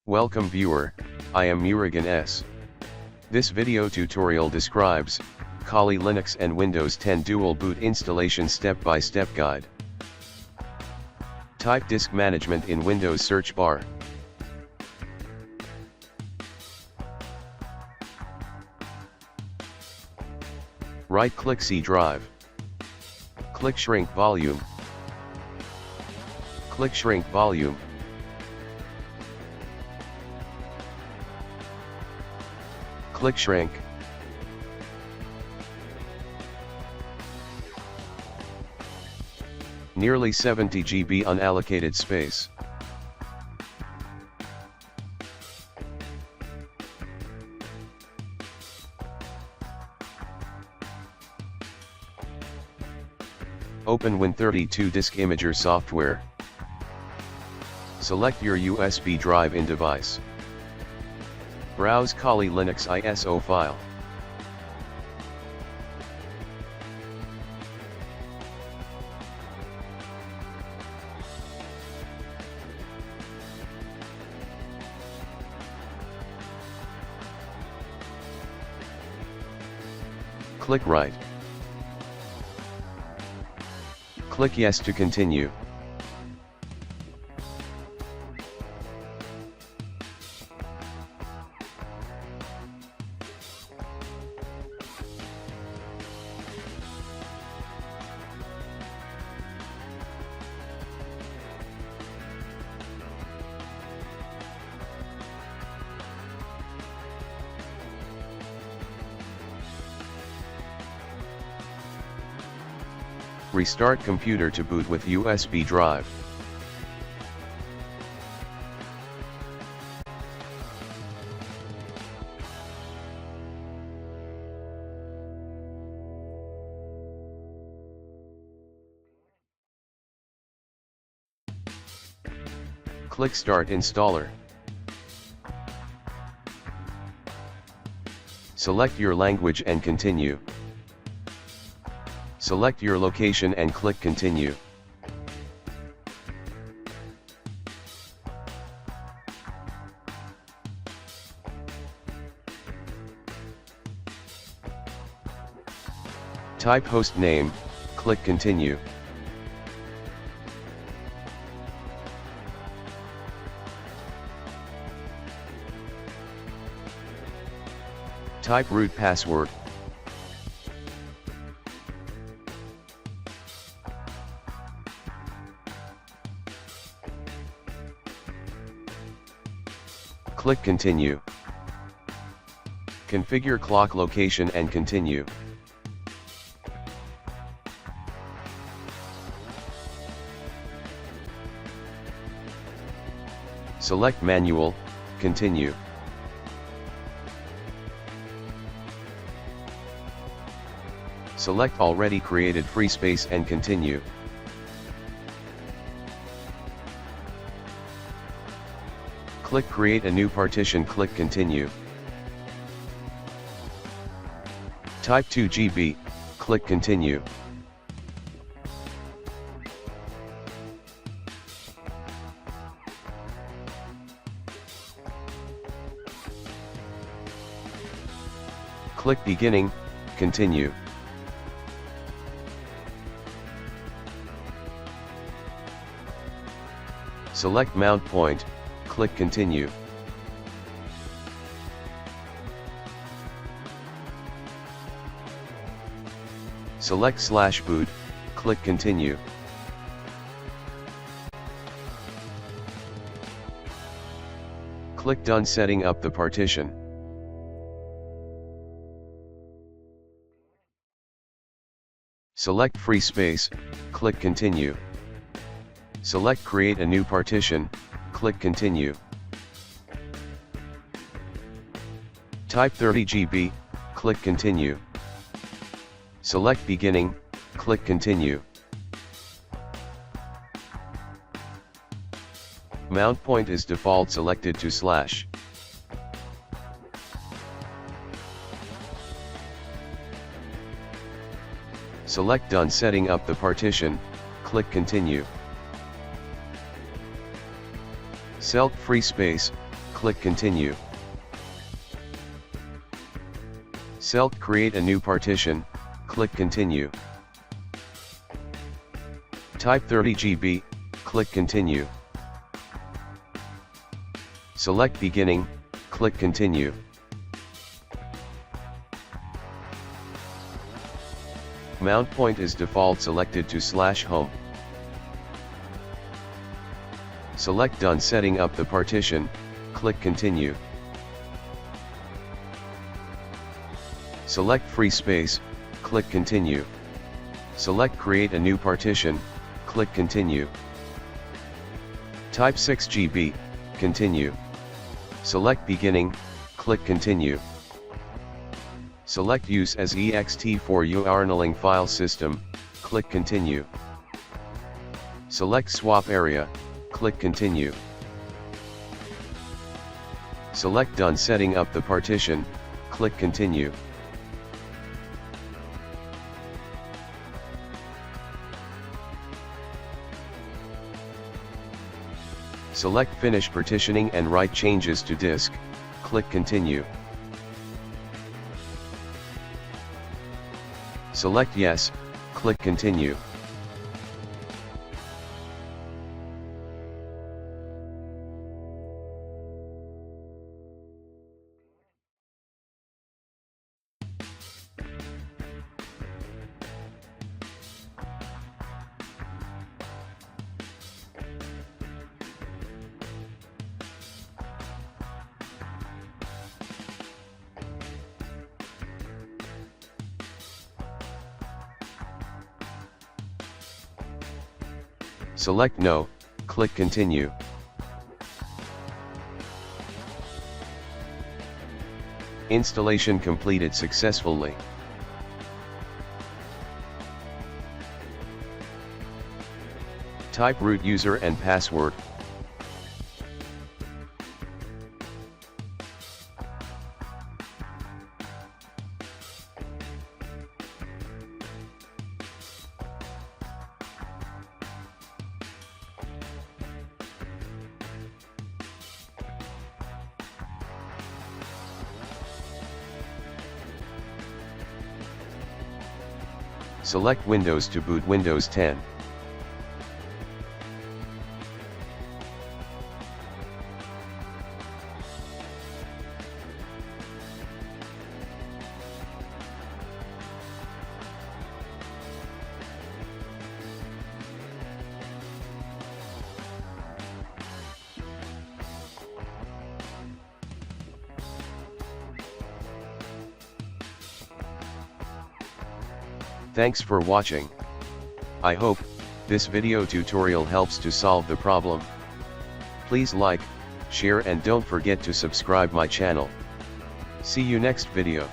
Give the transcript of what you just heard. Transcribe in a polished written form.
Welcome viewer, I am Murugan S. This video tutorial describes Kali Linux and Windows 10 Dual Boot Installation Step-by-Step Guide. Type Disk Management in Windows search bar. Right-click C Drive. Click Shrink Volume. Click Shrink Volume. Click Shrink. Nearly 70 GB unallocated space. Open Win32 Disk Imager software. Select your USB drive in device. Browse Kali Linux ISO file. Click Write. Click Yes to continue. Restart computer to boot with USB drive. Click Start Installer. Select your language and continue. Select your location and click Continue. Type host name, click Continue. Type root password. Click Continue. Configure clock location and continue. Select Manual, continue. Select already created free space and continue. Click Create a new partition, click Continue. Type 2 GB, click Continue. Click Beginning, continue. Select Mount Point, click Continue. Select /boot, click Continue. Click Done setting up the partition. Select Free Space, click Continue. Select Create a new partition, click Continue. Type 30 GB, click Continue. Select Beginning, click Continue. Mount point is default selected to /. Select Done setting up the partition, click Continue. Select Free Space, click Continue. Select Create a new partition, click Continue. Type 30 GB, click Continue. Select Beginning, click Continue. Mount point is default selected to /home. Select Done setting up the partition, click Continue. Select Free Space, click Continue. Select Create a new partition, click Continue. Type 6 GB, Continue. Select Beginning, click Continue. Select Use as ext for uRNLing file system, click Continue. Select Swap Area, click Continue. Select Done setting up the partition, click Continue. Select Finish partitioning and write changes to disk, click Continue. Select Yes, click Continue. Select No, click Continue. Installation completed successfully. Type root user and password. Select Windows to boot Windows 10. Thanks for watching. I hope this video tutorial helps to solve the problem. Please like, share and don't forget to subscribe my channel. See you next video.